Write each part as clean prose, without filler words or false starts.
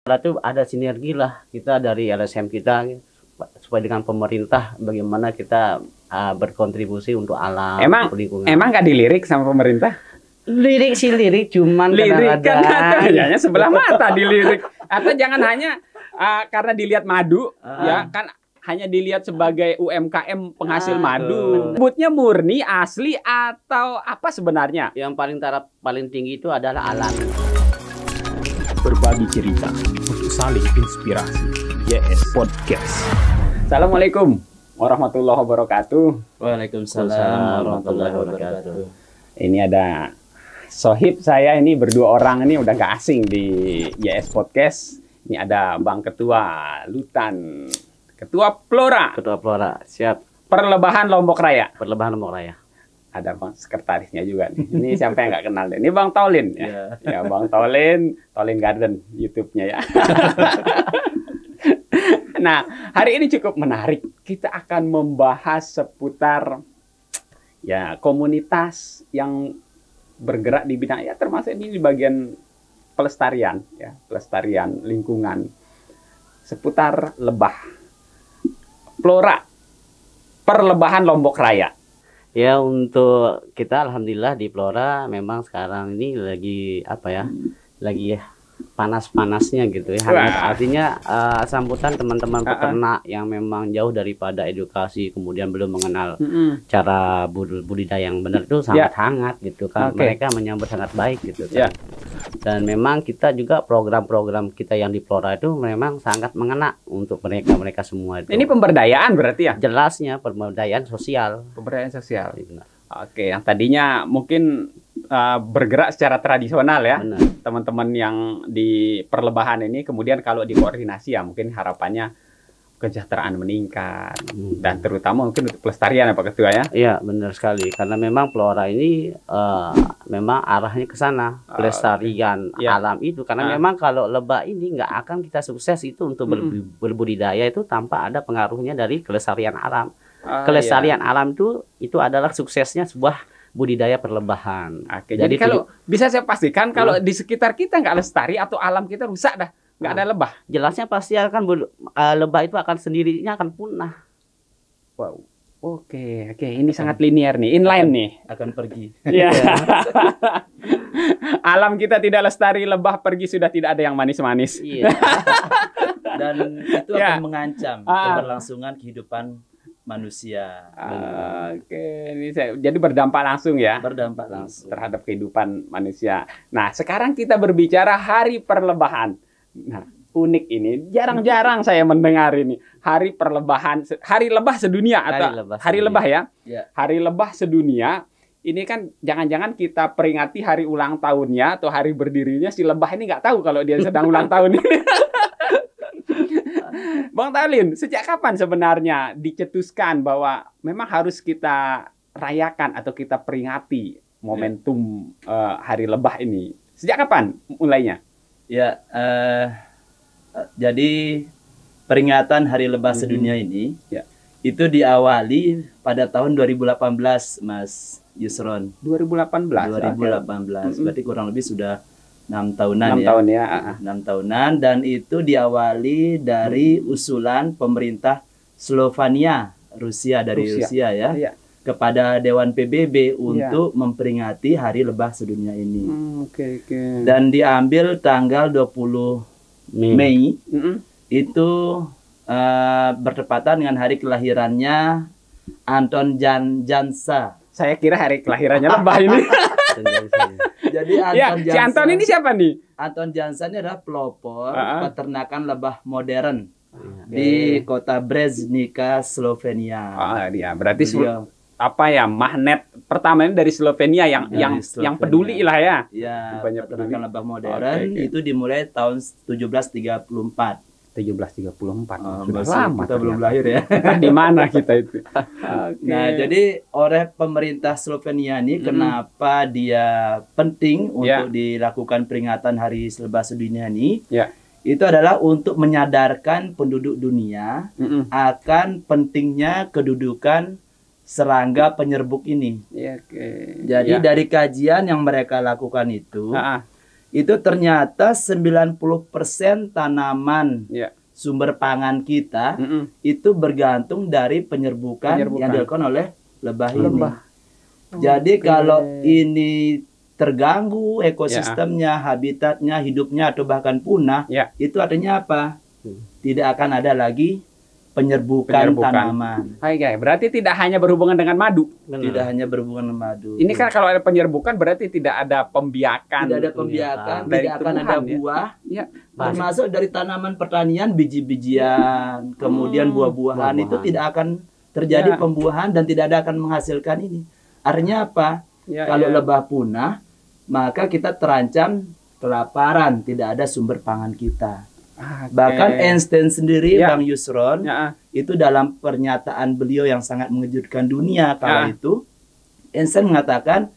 Itu ada sinergi lah kita dari LSM kita supaya dengan pemerintah bagaimana kita berkontribusi untuk alam, lingkungan. Emang nggak dilirik sama pemerintah? Lirik sih lirik, cuman lirik kan kadang-kadang kayaknya sebelah mata dilirik. Atau jangan hanya karena dilihat madu, ya kan hanya dilihat sebagai UMKM penghasil madu. Sebutnya murni, asli atau apa sebenarnya? Yang paling tinggi itu adalah alam. Berbagi cerita untuk saling inspirasi. YS Podcast. Assalamualaikum warahmatullahi wabarakatuh. Waalaikumsalam warahmatullahi wabarakatuh. Ini ada sohib saya ini berdua orang ini udah gak asing di YS Podcast. Ini ada Bang Ketua Lutan, Ketua Flora. Ketua Flora, siap. Perlebahan Lombok Raya. Perlebahan Lombok Raya. Ada Bang sekretarisnya juga nih. Ini siapa yang nggak kenal deh. Ini Bang Taulin ya. Ya Bang Taulin Garden YouTube-nya ya. Nah, hari ini cukup menarik. Kita akan membahas seputar ya komunitas yang bergerak di bidang ya termasuk ini di bagian pelestarian ya, pelestarian lingkungan seputar lebah. Flora Perlebahan Lombok Raya. Ya, untuk kita alhamdulillah di Flora memang sekarang ini lagi lagi panas-panasnya gitu ya. Artinya sambutan teman-teman peternak yang memang jauh daripada edukasi, kemudian belum mengenal cara budidaya yang benar itu sangat hangat gitu kan. Mereka menyambut sangat baik gitu kan. Dan memang kita juga program-program kita yang di Flora itu memang sangat mengena untuk mereka semua itu. Ini pemberdayaan berarti ya? Jelasnya pemberdayaan sosial. Pemberdayaan sosial. Oke, yang tadinya mungkin bergerak secara tradisional ya, teman-teman yang di perlebahan ini, kemudian kalau dikoordinasi ya mungkin harapannya kesejahteraan meningkat dan terutama mungkin untuk pelestarian apa Ketua ya? Iya benar sekali, karena memang Flora ini memang arahnya ke sana, pelestarian alam itu, karena memang kalau lebah ini nggak akan kita sukses itu untuk berbudidaya itu tanpa ada pengaruhnya dari kelestarian alam. Kelestarian alam itu adalah suksesnya sebuah budidaya perlebahan. Jadi kalau bisa saya pastikan kalau di sekitar kita nggak lestari atau alam kita rusak dah, nggak ada lebah. Jelasnya pasti akan lebah itu akan sendirinya akan punah. Wow. Oke, ini sangat linear nih, inline nih. Akan pergi. Ya. Alam kita tidak lestari, lebah pergi sudah tidak ada yang manis-manis. Iya. Dan itu akan mengancam keberlangsungan kehidupan manusia. Ini jadi berdampak langsung ya. Berdampak langsung terhadap kehidupan manusia. Nah, sekarang kita berbicara hari perlebahan. Nah, unik ini. Jarang-jarang saya mendengar ini. Hari perlebahan, hari lebah sedunia atau hari lebah ya. Hari lebah sedunia. Ini kan jangan-jangan kita peringati hari ulang tahunnya atau hari berdirinya si lebah ini nggak tahu kalau dia sedang ulang tahun ini. Bang Taulin, sejak kapan sebenarnya dicetuskan bahwa memang harus kita rayakan atau kita peringati momentum Hari Lebah ini? Sejak kapan mulainya? Ya, jadi peringatan Hari Lebah Sedunia ini itu diawali pada tahun 2018, Mas Yusron. 2018. Berarti kurang lebih sudah 6 tahunan 6 tahun ya. 6 tahunan, dan itu diawali dari usulan pemerintah Slovenia, Rusia ya, kepada Dewan PBB untuk memperingati Hari Lebah Sedunia ini. Dan diambil tanggal 20 Mei itu bertepatan dengan hari kelahirannya Anton Jansa. Saya kira hari kelahirannya lebah ini. Jadi si Anton ini siapa nih? Anton Jansa ini adalah pelopor peternakan lebah modern di kota Breznica, Slovenia. Berarti magnet pertama ini dari Slovenia yang peduli lah ya. Ya, peternakan lebah modern itu dimulai tahun 1734. 1734. Sudah lama kita belum lahir ya. Di mana kita itu? Nah, jadi oleh pemerintah Slovenia ini kenapa dia penting untuk dilakukan peringatan Hari Lebah Sedunia ini? Itu adalah untuk menyadarkan penduduk dunia akan pentingnya kedudukan serangga penyerbuk ini. Jadi dari kajian yang mereka lakukan itu itu ternyata 90% tanaman sumber pangan kita itu bergantung dari penyerbukan yang dilakukan oleh lebah ini. Jadi kalau ini terganggu ekosistemnya, habitatnya, hidupnya atau bahkan punah, itu artinya apa? Tidak akan ada lagi penyerbukan tanaman. Berarti tidak hanya berhubungan dengan madu. Tidak hanya berhubungan dengan madu. Ini kan kalau ada penyerbukan berarti tidak ada pembiakan. Tidak ada pembiakan, tidak akan ada buah. Termasuk dari tanaman pertanian, biji-bijian, kemudian buah-buahan itu tidak akan terjadi pembuahan dan tidak ada akan menghasilkan ini. Artinya apa? Kalau lebah punah, maka kita terancam kelaparan, tidak ada sumber pangan kita. Bahkan Einstein sendiri, Bang Yusron, itu dalam pernyataan beliau yang sangat mengejutkan dunia kala itu, Einstein mengatakan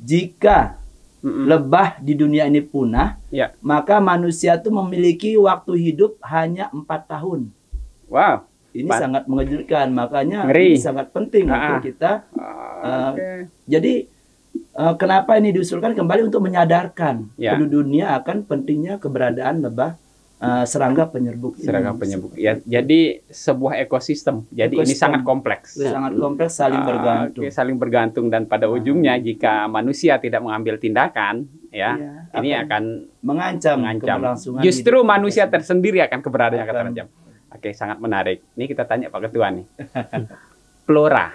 jika lebah di dunia ini punah, maka manusia itu memiliki waktu hidup hanya 4 tahun. Wow, ini sangat mengejutkan, makanya ini sangat penting untuk kita. Jadi kenapa ini diusulkan kembali untuk menyadarkan penduduk dunia akan pentingnya keberadaan lebah serangga penyerbuk. Ya, jadi sebuah ekosistem. Jadi ini sangat kompleks. Sangat kompleks, saling bergantung. Saling bergantung dan pada ujungnya jika manusia tidak mengambil tindakan, ini akan mengancam keberlangsungan. Justru manusia tersendiri akan keberadaannya akan terancam. Sangat menarik. Ini kita tanya Pak Ketua nih. Flora,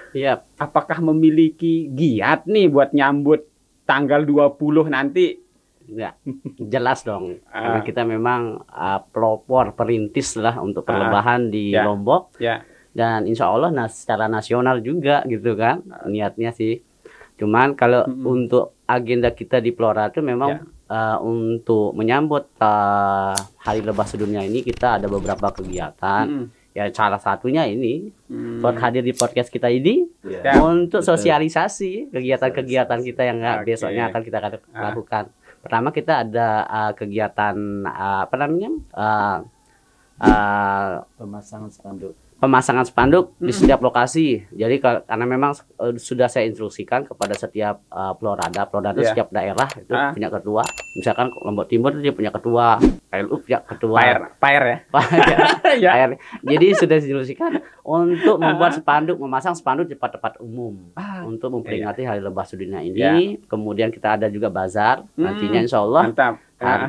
apakah memiliki giat nih buat nyambut tanggal 20 nanti? Ya, jelas dong. Karena kita memang pelopor perintis lah untuk perlebahan di Lombok. Dan insya Allah secara nasional juga gitu kan niatnya sih. Cuman kalau untuk agenda kita di Flora itu memang untuk menyambut Hari Lebah Sedunia ini kita ada beberapa kegiatan. Ya salah satunya ini hadir di podcast kita ini untuk sosialisasi kegiatan-kegiatan kita yang besoknya akan kita lakukan. Pertama kita ada kegiatan pemasangan spanduk di setiap lokasi. Jadi karena memang sudah saya instruksikan kepada setiap Florada itu setiap daerah itu punya ketua. Misalkan Lombok Timur dia punya ketua, PLU punya ketua. Pair ya. Jadi sudah diinstruksikan untuk membuat memasang spanduk di tempat-tempat umum untuk memperingati Hari Lebah Sedunia ini. Kemudian kita ada juga bazar nantinya insya Allah.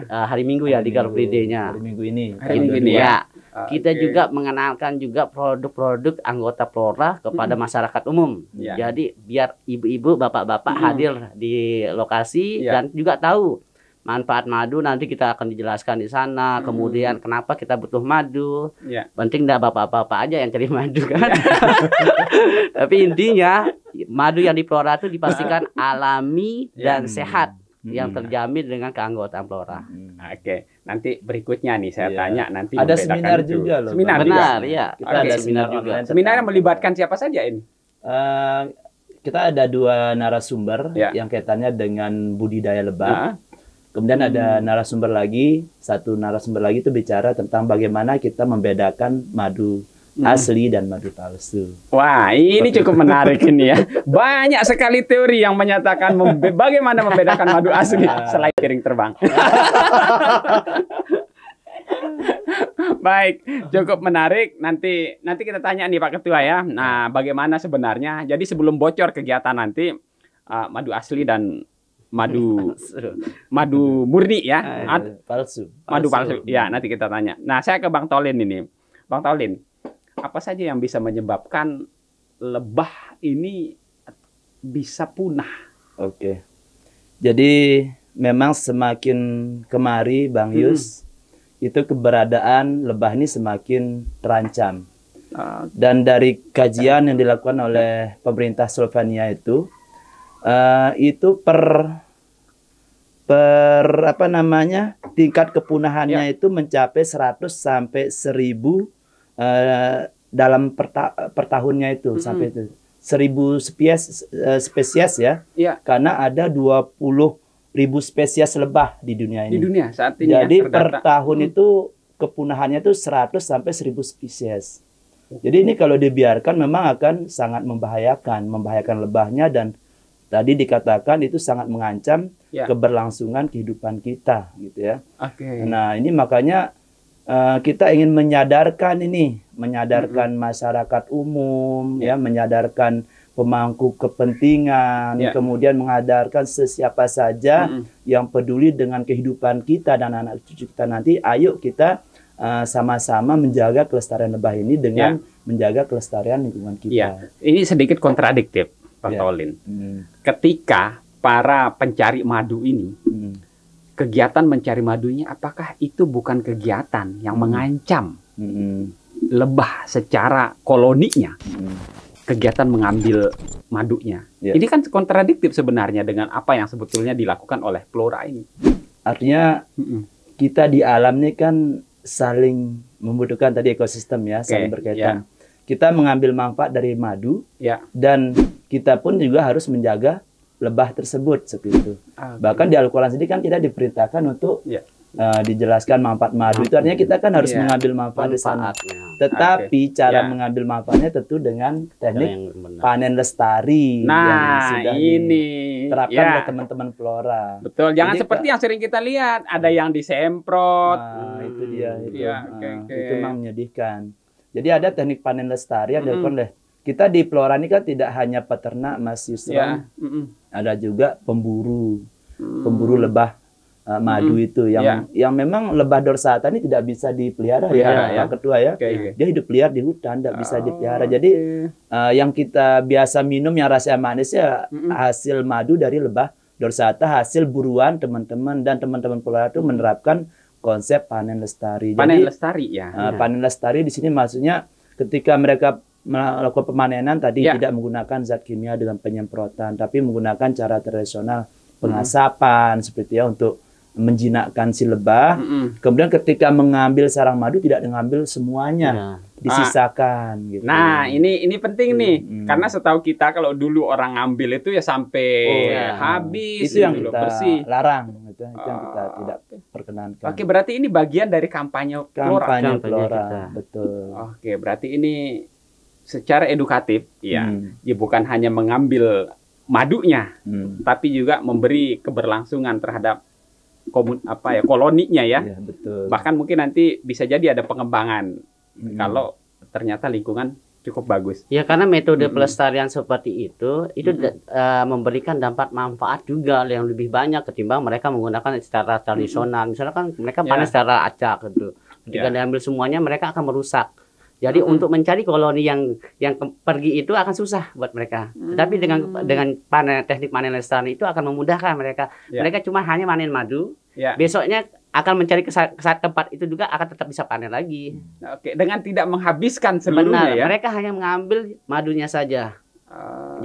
Hari Minggu ya di Car Free Day-nya. Hari Minggu ini. Ya. Kita juga mengenalkan juga produk-produk anggota Flora kepada masyarakat umum. Jadi biar ibu-ibu, bapak-bapak hadir di lokasi dan juga tahu manfaat madu. Nanti kita akan dijelaskan di sana. Kemudian kenapa kita butuh madu. Penting enggak bapak-bapak aja yang cari madu kan. Tapi intinya madu yang di Flora itu dipastikan alami dan sehat. Yang terjamin dengan keanggotaan Flora. Nanti berikutnya nih saya tanya nanti ada seminar juga loh. Seminar benar ya. Kita ada seminar juga. Seminar yang melibatkan siapa saja ini? Kita ada 2 narasumber yang kaitannya dengan budidaya lebah. Kemudian ada satu narasumber lagi itu bicara tentang bagaimana kita membedakan madu asli dan madu palsu. Wah, ini cukup menarik ini ya. Banyak sekali teori yang menyatakan bagaimana membedakan madu asli selain piring terbang. Baik, cukup menarik. Nanti kita tanya nih Pak Ketua ya. Nah, bagaimana sebenarnya? Jadi sebelum bocor kegiatan nanti madu asli dan madu murni ya. Madu palsu. Ya, nanti kita tanya. Nah, saya ke Bang Tolin ini. Bang Tolin, apa saja yang bisa menyebabkan lebah ini bisa punah? Jadi memang semakin kemari Bang Yus, itu keberadaan lebah ini semakin terancam. Dan dari kajian yang dilakukan oleh pemerintah Slovenia itu tingkat kepunahannya itu mencapai 100 sampai 1000 dalam per tahunnya itu sampai itu 1000 spesies ya. Karena ada 20.000 spesies lebah di dunia ini. Di dunia saat ini. Jadi per tahun itu kepunahannya itu 100 sampai 1000 spesies. Jadi ini kalau dibiarkan memang akan sangat membahayakan lebahnya dan tadi dikatakan itu sangat mengancam keberlangsungan kehidupan kita, gitu ya. Nah, ini makanya kita ingin menyadarkan masyarakat umum, ya, menyadarkan pemangku kepentingan, kemudian mengadarkan sesiapa saja yang peduli dengan kehidupan kita dan anak cucu kita nanti. Ayo kita sama-sama menjaga kelestarian lebah ini dengan menjaga kelestarian lingkungan kita. Ini sedikit kontradiktif, Pak Tolin. Ketika para pencari madu ini, kegiatan mencari madunya, apakah itu bukan kegiatan yang mengancam lebah secara koloninya? Kegiatan mengambil madunya. Ini kan kontradiktif sebenarnya dengan apa yang sebetulnya dilakukan oleh Flora ini. Artinya kita di alam ini kan saling membutuhkan tadi ekosistem, ya, saling berkaitan. Kita mengambil manfaat dari madu, dan kita pun juga harus menjaga lebah tersebut seperti itu. Bahkan di Al-Quran sendiri kan kita diperintahkan untuk dijelaskan manfaat madu. Itu artinya kita kan harus mengambil manfaat di sana. Tetapi cara mengambil manfaatnya tentu dengan teknik panen lestari yang sudah diterapkan oleh teman-teman Flora. Betul, jangan seperti yang sering kita lihat, ada yang disemprot. Itu dia, itu memang menyedihkan. Jadi ada teknik panen lestari yang dilakukan oleh kita di Flora ini kan tidak hanya peternak, Mas Yusron, ada juga pemburu lebah madu itu yang memang lebah dorsata ini tidak bisa dipelihara, Pak Ketua, ya. Dia hidup liar di hutan, tidak bisa dipelihara. Jadi yang kita biasa minum yang rasa manis ya hasil madu dari lebah dorsata, hasil buruan teman-teman, dan teman-teman Flora itu menerapkan konsep panen lestari. Panen lestari, panen lestari di sini maksudnya ketika mereka melakukan pemanenan tadi tidak menggunakan zat kimia dengan penyemprotan, tapi menggunakan cara tradisional pengasapan seperti untuk menjinakkan si lebah. Kemudian ketika mengambil sarang madu tidak mengambil semuanya, disisakan gitu. Nah, ini penting nih, karena setahu kita kalau dulu orang ngambil itu ya sampai habis, itu yang kita bersih. Larang, itu yang kita tidak perkenankan. Oke, berarti ini bagian dari kampanye Flora. Flora, betul. Oke, berarti ini secara edukatif, ya bukan hanya mengambil madunya, tapi juga memberi keberlangsungan terhadap koloninya, ya. Betul. Bahkan mungkin nanti bisa jadi ada pengembangan kalau ternyata lingkungan cukup bagus. Ya, karena metode pelestarian seperti itu memberikan dampak manfaat juga yang lebih banyak ketimbang mereka menggunakan secara tradisional. Misalnya kan mereka panen secara acak gitu. Ketika diambil semuanya mereka akan merusak. Jadi untuk mencari koloni yang pergi itu akan susah buat mereka. Tapi dengan teknik panen lestari itu akan memudahkan mereka. Mereka cuma hanya panen madu. Besoknya akan mencari ke tempat itu juga akan tetap bisa panen lagi. Oke, dengan tidak menghabiskan seluruhnya. Benar, mereka hanya mengambil madunya saja.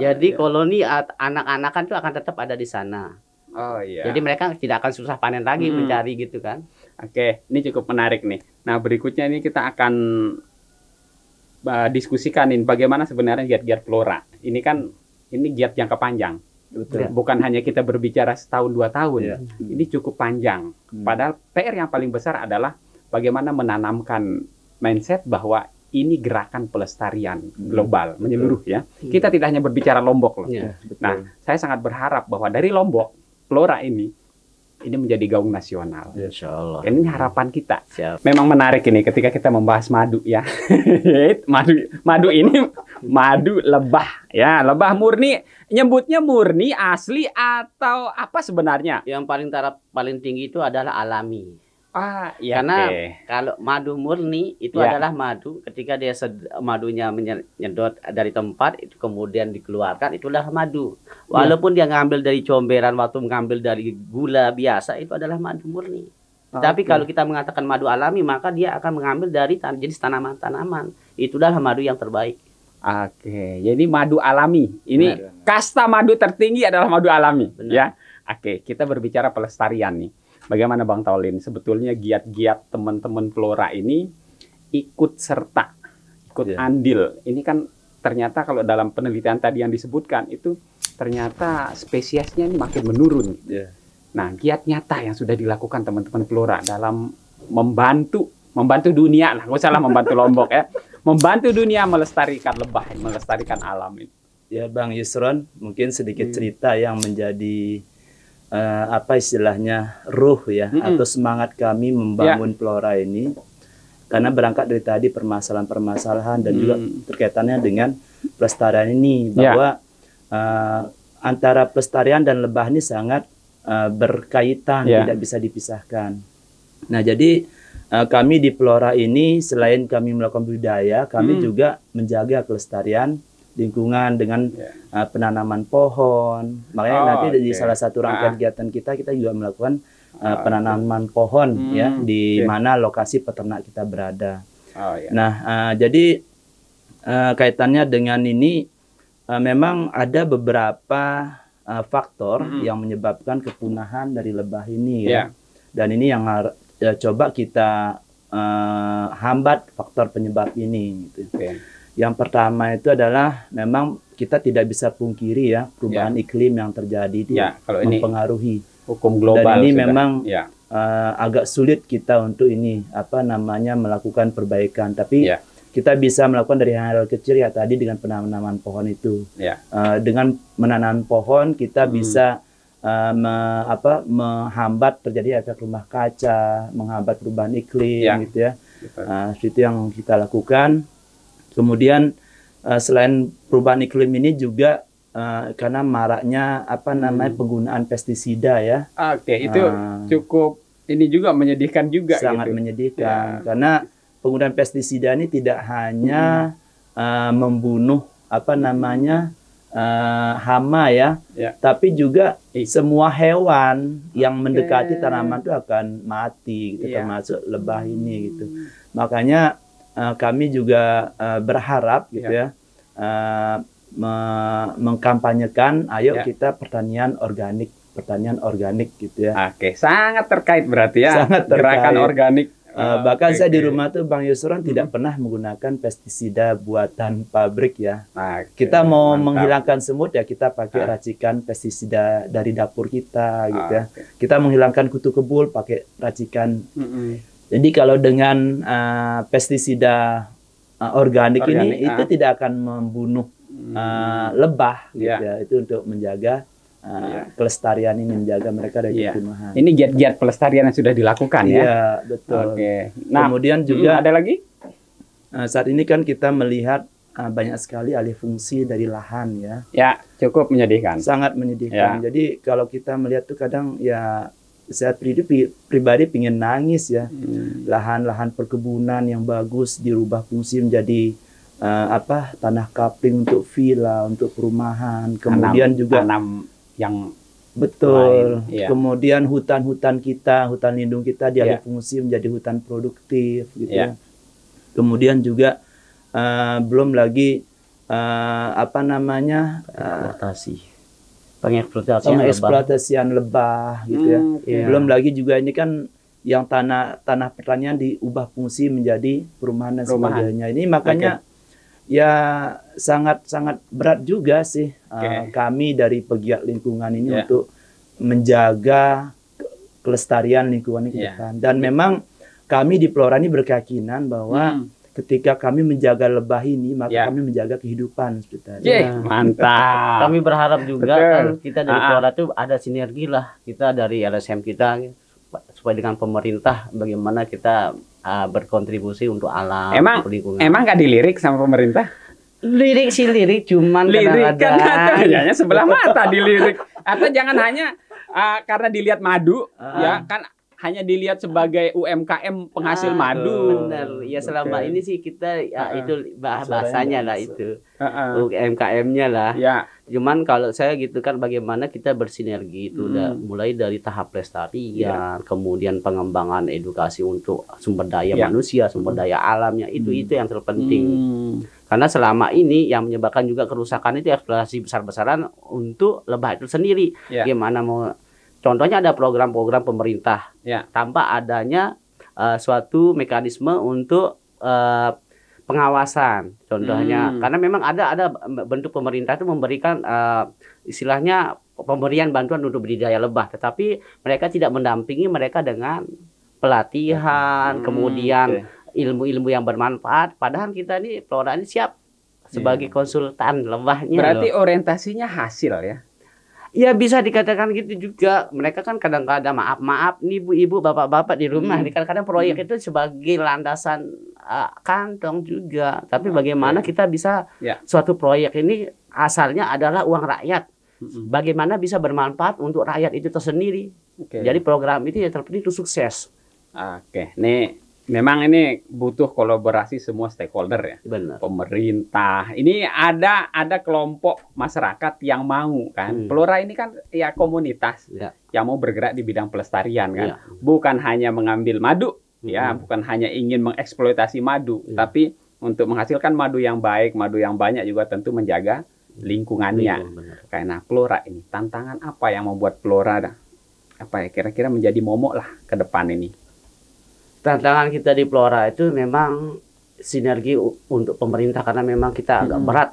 Jadi koloni anak-anakan itu akan tetap ada di sana. Jadi mereka tidak akan susah panen lagi mencari gitu kan. Oke, ini cukup menarik nih. Nah, berikutnya ini kita akan diskusikan bagaimana sebenarnya giat-giat Flora. Ini giat jangka panjang. Betul. Bukan hanya kita berbicara setahun 2 tahun. Ini cukup panjang. Padahal PR yang paling besar adalah bagaimana menanamkan mindset bahwa ini gerakan pelestarian global menyeluruh, ya. Kita tidak hanya berbicara Lombok loh. Nah, saya sangat berharap bahwa dari Lombok Flora ini menjadi gaung nasional. Insya Allah. Ini harapan kita. Memang menarik ini ketika kita membahas madu, ya. madu ini madu lebah, ya, lebah murni. Nyebutnya murni, asli, atau apa sebenarnya? Yang paling tinggi itu adalah alami. Ya, karena kalau madu murni itu adalah madu ketika dia madunya menyedot dari tempat itu kemudian dikeluarkan, itulah madu. Walaupun dia ngambil dari comberan waktu mengambil dari gula biasa, itu adalah madu murni. Tapi kalau kita mengatakan madu alami, maka dia akan mengambil dari jenis tanaman-tanaman. Itulah madu yang terbaik. Oke, jadi madu alami. Ini kasta madu tertinggi adalah madu alami. Benar. Ya. Oke, kita berbicara pelestarian nih. Bagaimana Bang Tolin? Sebetulnya giat-giat teman-teman Flora ini ikut serta, ikut andil. Ini kan ternyata kalau dalam penelitian tadi yang disebutkan itu ternyata spesiesnya ini makin menurun. Nah, giat nyata yang sudah dilakukan teman-teman Flora dalam membantu dunia lah, nggak usah lah membantu Lombok, ya, membantu dunia melestarikan lebah, melestarikan alam ini. Ya Bang Yusron, mungkin sedikit cerita yang menjadi apa istilahnya ruh ya, atau semangat kami membangun Flora ini. Karena berangkat dari tadi permasalahan-permasalahan dan juga terkaitannya dengan pelestarian ini, bahwa antara pelestarian dan lebah ini sangat berkaitan, tidak bisa dipisahkan. Nah, jadi kami di Flora ini selain kami melakukan budidaya, kami juga menjaga kelestarian lingkungan dengan penanaman pohon. Makanya nanti di salah satu rangkaian kegiatan kita juga melakukan penanaman pohon ya di mana lokasi peternak kita berada. Nah, jadi kaitannya dengan ini memang ada beberapa faktor yang menyebabkan kepunahan dari lebah ini ya. Dan ini yang coba kita hambat faktor penyebab ini gitu. Yang pertama itu adalah memang kita tidak bisa pungkiri ya perubahan iklim yang terjadi itu kalau mempengaruhi hukum global. Dan ini memang agak sulit kita untuk ini melakukan perbaikan. Tapi kita bisa melakukan dari hal kecil ya tadi dengan penanaman pohon itu. Dengan menanam pohon kita bisa menghambat terjadi efek rumah kaca, menghambat perubahan iklim gitu ya. Itu yang kita lakukan. Kemudian selain perubahan iklim ini juga karena maraknya penggunaan pestisida ya. Itu cukup ini juga menyedihkan juga. Sangat menyedihkan karena penggunaan pestisida ini tidak hanya membunuh hama ya, tapi juga semua hewan yang mendekati tanaman itu akan mati, gitu, termasuk lebah ini gitu. Makanya kami juga berharap gitu ya mengkampanyekan ayo kita pertanian organik gitu ya. Sangat terkait berarti ya. Sangat terkait. Gerakan organik. Bahkan saya di rumah tuh Bang Yusron tidak pernah menggunakan pestisida buatan pabrik ya. Kita mau menghilangkan semut ya kita pakai racikan pestisida dari dapur kita gitu ya. Kita menghilangkan kutu kebul pakai racikan. Jadi kalau dengan pestisida organik ini itu tidak akan membunuh lebah gitu ya. Itu untuk menjaga kelestarian ini, menjaga mereka dari kepunahan. Ini giat-giat pelestarian yang sudah dilakukan ya. Iya, betul. Nah, kemudian juga ada lagi? Saat ini kan kita melihat banyak sekali alih fungsi dari lahan ya. Ya, cukup menyedihkan. Sangat menyedihkan. Jadi kalau kita melihat tuh kadang ya saya pribadi pingin nangis ya. Lahan-lahan perkebunan yang bagus dirubah fungsi menjadi tanah kapling untuk villa, untuk perumahan. Kemudian juga tanam yang betul. Kemudian hutan-hutan kita, hutan lindung kita dialih fungsi menjadi hutan produktif gitu ya. Kemudian juga belum lagi pengeksploitasian lebah gitu ya. Belum lagi juga ini kan yang tanah pertanian diubah fungsi menjadi perumahan dan sebagainya. Ini makanya ya sangat berat juga sih kami dari pegiat lingkungan ini untuk menjaga kelestarian lingkungan ini ke depan. Dan memang kami di Flora ini berkeyakinan bahwa ketika kami menjaga lebah ini, maka kami menjaga kehidupan seperti tadi. Mantap. Kami berharap juga kan kita dari Flora itu ada sinergi lah, kita dari LSM kita supaya dengan pemerintah bagaimana kita berkontribusi untuk alam, lingkungan. Emang nggak dilirik sama pemerintah? Lirik sih lirik, cuman lirik kan kayaknya sebelah mata dilirik. Atau jangan hanya karena dilihat madu, ya kan hanya dilihat sebagai UMKM penghasil madu. Benar, ya selama ini sih kita itu bahasanya lah itu UMKM-nya lah. Cuman kalau saya gitu kan bagaimana kita bersinergi itu mulai dari tahap pelestarian, kemudian pengembangan edukasi untuk sumber daya manusia, sumber daya alamnya itu yang terpenting. Karena selama ini yang menyebabkan juga kerusakan itu eksploitasi besar-besaran untuk lebah itu sendiri. Gimana mau contohnya ada program-program pemerintah tanpa adanya suatu mekanisme untuk pengawasan. Contohnya karena memang ada bentuk pemerintah itu memberikan istilahnya pemberian bantuan untuk budidaya lebah, tetapi mereka tidak mendampingi mereka dengan pelatihan, kemudian ilmu-ilmu yang bermanfaat. Padahal kita ini Flora ini siap sebagai konsultan lebahnya. Berarti orientasinya hasil ya? Ya bisa dikatakan gitu juga. Mereka kan kadang-kadang maaf nih ibu-ibu, bapak-bapak di rumah. Kadang-kadang proyek itu sebagai landasan kantong juga. Tapi bagaimana kita bisa suatu proyek ini asalnya adalah uang rakyat. Bagaimana bisa bermanfaat untuk rakyat itu tersendiri. Jadi program itu yang terpenting itu sukses. Nih memang ini butuh kolaborasi semua stakeholder ya. Benar. Pemerintah. Ini ada kelompok masyarakat yang mau kan. Flora ini kan ya komunitas yang mau bergerak di bidang pelestarian kan. Bukan hanya mengambil madu ya, bukan hanya ingin mengeksploitasi madu, tapi untuk menghasilkan madu yang baik, madu yang banyak juga tentu menjaga lingkungannya. Karena Flora ini tantangan apa yang membuat Flora kira-kira menjadi momok lah ke depan ini? Tantangan kita di Flora itu memang sinergi untuk pemerintah, karena memang kita agak berat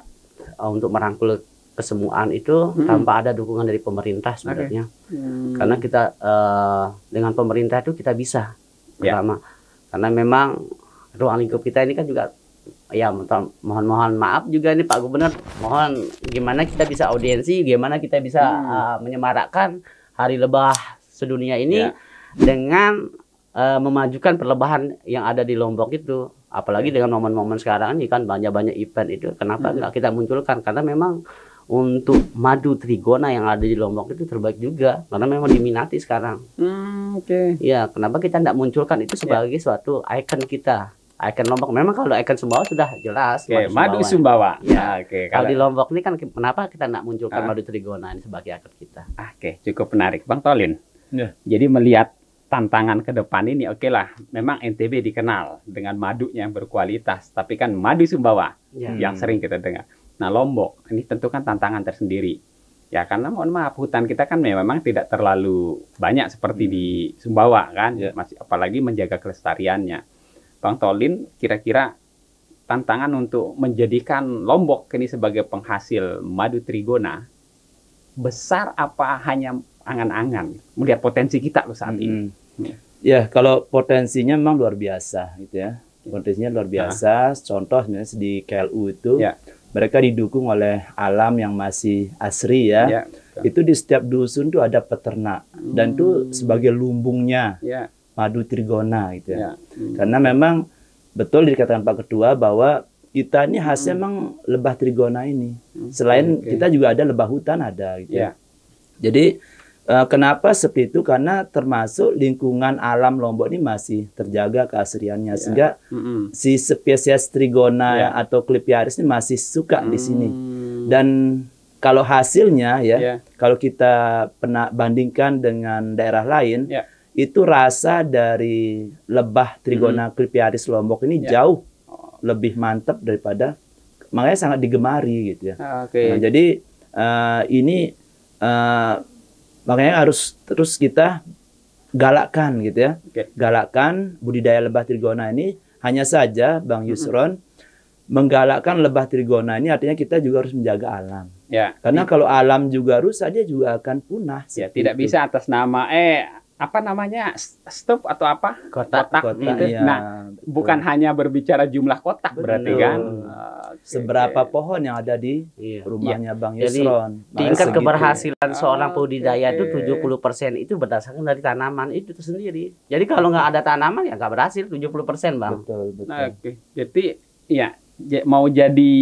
untuk merangkul kesemuaan itu tanpa ada dukungan dari pemerintah sebenarnya. Karena kita dengan pemerintah itu kita bisa pertama, karena memang ruang lingkup kita ini kan juga ya mohon maaf juga ini Pak Gubernur, mohon gimana kita bisa audiensi, gimana kita bisa menyemarakkan Hari Lebah Sedunia ini dengan memajukan perlebahan yang ada di Lombok itu. Apalagi dengan momen-momen sekarang ini kan banyak event itu. Kenapa nggak kita munculkan? Karena memang untuk madu trigona yang ada di Lombok itu terbaik juga. Karena memang diminati sekarang. Ya, kenapa kita tidak munculkan itu sebagai suatu ikon kita? Ikon Lombok. Memang kalau ikon Sumbawa sudah jelas. Madu Sumbawa. Ya, kalau di Lombok ini kan kenapa kita tidak munculkan madu trigona ini sebagai ikon kita? Cukup menarik. Bang Tolin. Jadi melihat tantangan ke depan ini, lah, memang NTB dikenal dengan madunya yang berkualitas, tapi kan madu Sumbawa yang sering kita dengar. Nah, Lombok ini tentu kan tantangan tersendiri. Ya, karena mohon maaf, hutan kita kan memang tidak terlalu banyak seperti di Sumbawa kan, masih apalagi menjaga kelestariannya. Bang Tolin, kira-kira tantangan untuk menjadikan Lombok ini sebagai penghasil madu trigona besar apa hanya angan-angan? Melihat potensi kita loh saat ini. Ya, kalau potensinya memang luar biasa gitu ya. Potensinya luar biasa. Contoh di KLU itu mereka didukung oleh alam yang masih asri ya. Itu di setiap dusun tuh ada peternak dan itu sebagai lumbungnya madu trigona gitu ya. Karena memang betul dikatakan Pak Ketua bahwa kita ini hasilnya memang lebah trigona ini. Selain kita juga ada lebah hutan ada gitu ya. Jadi kenapa seperti itu? Karena termasuk lingkungan alam Lombok ini masih terjaga keasriannya, sehingga si spesies trigona atau Clypearis ini masih suka di sini. Dan kalau hasilnya kalau kita pernah bandingkan dengan daerah lain, itu rasa dari lebah trigona Clypearis Lombok ini jauh lebih mantap daripada, makanya sangat digemari gitu ya. Nah, jadi ini makanya harus terus kita galakkan gitu ya. Galakkan budidaya lebah trigona ini. Hanya saja Bang Yusron, menggalakkan lebah trigona ini artinya kita juga harus menjaga alam. Karena kalau alam juga rusak, dia juga akan punah. Tidak bisa atas nama apa namanya, stop atau apa kotak gitu. Nah, bukan hanya berbicara jumlah kotak berarti kan. Seberapa pohon yang ada di rumahnya Bang Yusron. Jadi tingkat keberhasilan seorang budidaya itu 70% itu berdasarkan dari tanaman itu sendiri. Jadi kalau nggak ada tanaman ya nggak berhasil 70%, Bang. Betul. Jadi ya mau jadi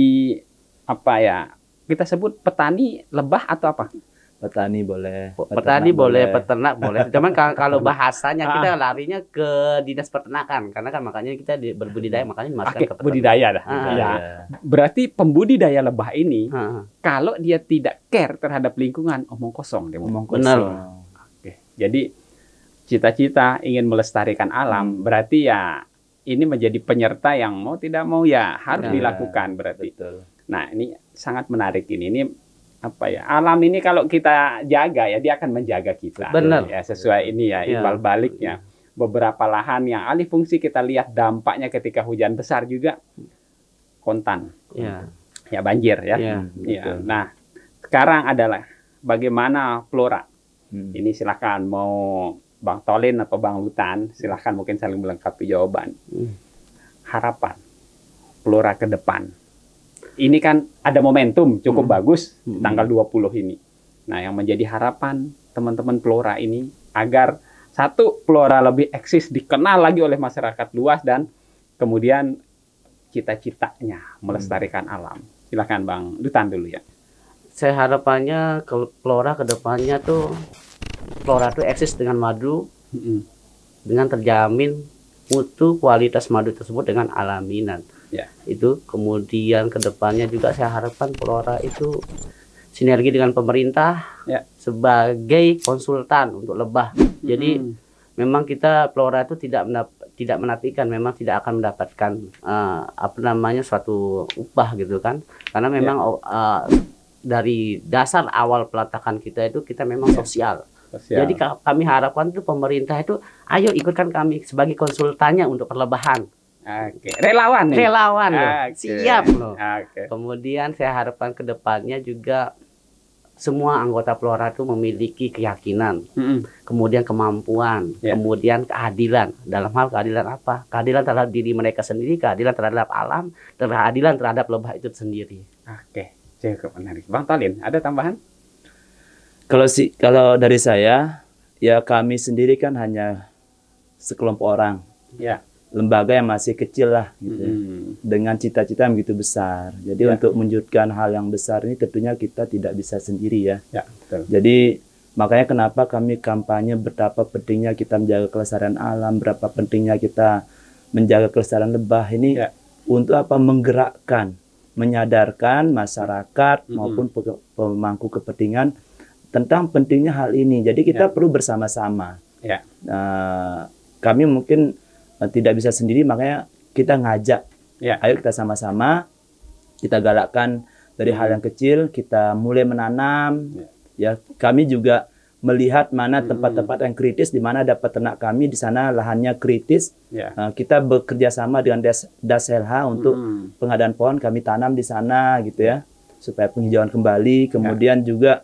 apa ya? Kita sebut petani lebah atau apa? Petani boleh, peternak boleh. Cuman kalau bahasanya kita larinya ke dinas peternakan, karena kan makanya kita berbudidaya, makanya dimasukkan ke budidaya dah. Berarti pembudidaya lebah ini kalau dia tidak care terhadap lingkungan, omong kosong dia ngomong kosong. Jadi cita-cita ingin melestarikan alam berarti ya ini menjadi penyerta yang mau tidak mau ya harus dilakukan berarti. Nah, ini sangat menarik ini apa ya, alam ini kalau kita jaga ya dia akan menjaga kita. Benar. Ya, sesuai ini ya imbal baliknya. Beberapa lahan yang alih fungsi kita lihat dampaknya ketika hujan besar juga kontan. Ya banjir ya. Nah, sekarang adalah bagaimana Flora. Ini silakan mau Bang Tolin atau Bang Lutan, silakan mungkin saling melengkapi jawaban. Harapan Flora ke depan. ini kan ada momentum cukup bagus tanggal 20 ini. Nah, yang menjadi harapan teman-teman Flora ini agar satu, Flora lebih eksis, dikenal lagi oleh masyarakat luas, dan kemudian cita-citanya melestarikan alam. Silakan Bang Dutan dulu ya. Saya harapannya ke Flora ke depannya tuh Flora tuh eksis dengan madu, dengan terjamin mutu kualitas madu tersebut dengan alaminan. Ya. Itu kemudian ke depannya juga saya harapkan Flora itu sinergi dengan pemerintah sebagai konsultan untuk lebah. Jadi memang kita Flora itu tidak menafikan, memang tidak akan mendapatkan suatu upah gitu kan, karena memang dari dasar awal peletakan kita itu kita memang sosial. Jadi kami harapkan itu pemerintah itu ayo ikutkan kami sebagai konsultannya untuk perlebahan. Relawan nih. Relawan loh. Siap loh. Kemudian saya harapkan ke depannya juga semua anggota Flora itu memiliki keyakinan, kemudian kemampuan, kemudian keadilan. Dalam hal keadilan apa? Keadilan terhadap diri mereka sendiri, keadilan terhadap alam, keadilan terhadap lebah itu sendiri. Oke, cukup menarik. Bang Tolin, ada tambahan? Kalau dari saya, ya kami sendiri kan hanya sekelompok orang. Ya. Lembaga yang masih kecil lah gitu, dengan cita-cita yang begitu besar. Jadi untuk mewujudkan hal yang besar ini tentunya kita tidak bisa sendiri ya. Betul. Jadi makanya kenapa kami kampanye betapa pentingnya kita menjaga kelestarian alam, berapa pentingnya kita menjaga kelestarian lebah ini untuk apa? Menggerakkan, menyadarkan masyarakat maupun pemangku kepentingan tentang pentingnya hal ini. Jadi kita perlu bersama-sama. Kami mungkin tidak bisa sendiri, makanya kita ngajak, ayo kita sama-sama, kita galakkan dari hal yang kecil, kita mulai menanam. Ya, kami juga melihat mana tempat-tempat yang kritis, di mana ada peternak kami, di sana lahannya kritis. Kita bekerja sama dengan DASLH untuk pengadaan pohon, kami tanam di sana gitu ya, supaya penghijauan kembali. Kemudian juga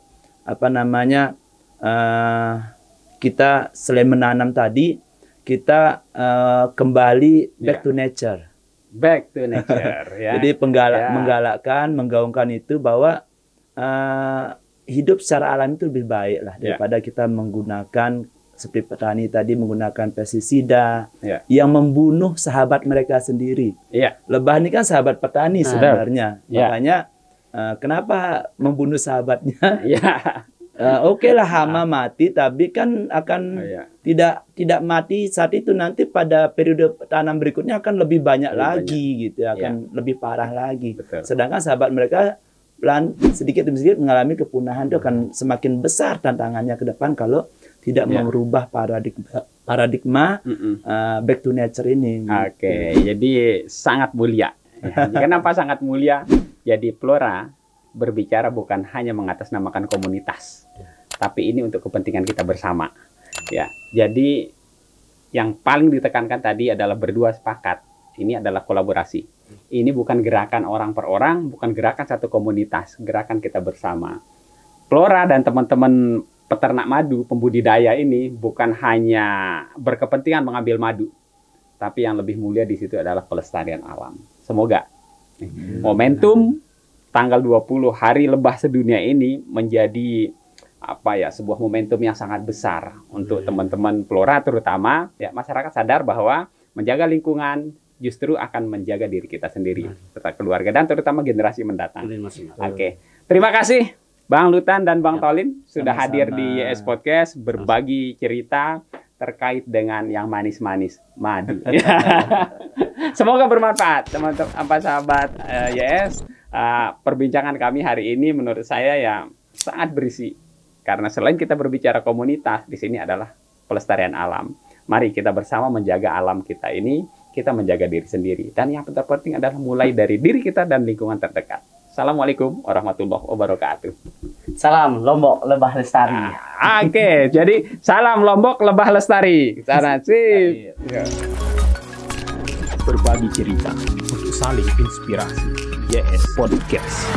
kita selain menanam tadi, kita kembali back to nature. Back to nature, ya. Jadi menggalakkan, menggaungkan itu bahwa hidup secara alami itu lebih baik lah daripada kita menggunakan seperti petani tadi menggunakan pestisida yang membunuh sahabat mereka sendiri. Lebah ini kan sahabat petani sebenarnya. Makanya kenapa membunuh sahabatnya? Oke lah hama mati, tapi kan akan tidak mati saat itu, nanti pada periode tanam berikutnya akan lebih banyak lagi gitu, akan lebih parah lagi. Sedangkan sahabat mereka sedikit demi sedikit mengalami kepunahan, itu akan semakin besar tantangannya ke depan kalau tidak merubah paradigma back to nature ini. Oke, jadi sangat mulia. Kenapa sangat mulia? Jadi Flora berbicara bukan hanya mengatasnamakan komunitas, tapi ini untuk kepentingan kita bersama. Ya, jadi yang paling ditekankan tadi adalah berdua sepakat. Ini adalah kolaborasi. Ini bukan gerakan orang per orang, bukan gerakan satu komunitas, gerakan kita bersama. Flora dan teman-teman peternak madu, pembudidaya ini bukan hanya berkepentingan mengambil madu, tapi yang lebih mulia di situ adalah pelestarian alam. Semoga momentum tanggal 20 Hari Lebah Sedunia ini menjadi sebuah momentum yang sangat besar untuk teman-teman Flora, terutama masyarakat sadar bahwa menjaga lingkungan justru akan menjaga diri kita sendiri, serta keluarga, dan terutama generasi mendatang. Oke. Terima kasih Bang Lutan dan Bang Tolin sudah hadir di YS Podcast, berbagi cerita terkait dengan yang manis-manis madu. Semoga bermanfaat teman-teman sahabat YS. Perbincangan kami hari ini menurut saya sangat berisi, karena selain kita berbicara komunitas, di sini adalah pelestarian alam. Mari kita bersama menjaga alam kita ini, kita menjaga diri sendiri, dan yang terpenting adalah mulai dari diri kita dan lingkungan terdekat. Assalamualaikum warahmatullahi wabarakatuh. Salam Lombok Lebah Lestari. Oke, jadi salam Lombok Lebah Lestari. Sana sip. Berbagi cerita untuk saling inspirasi. YS Podcast.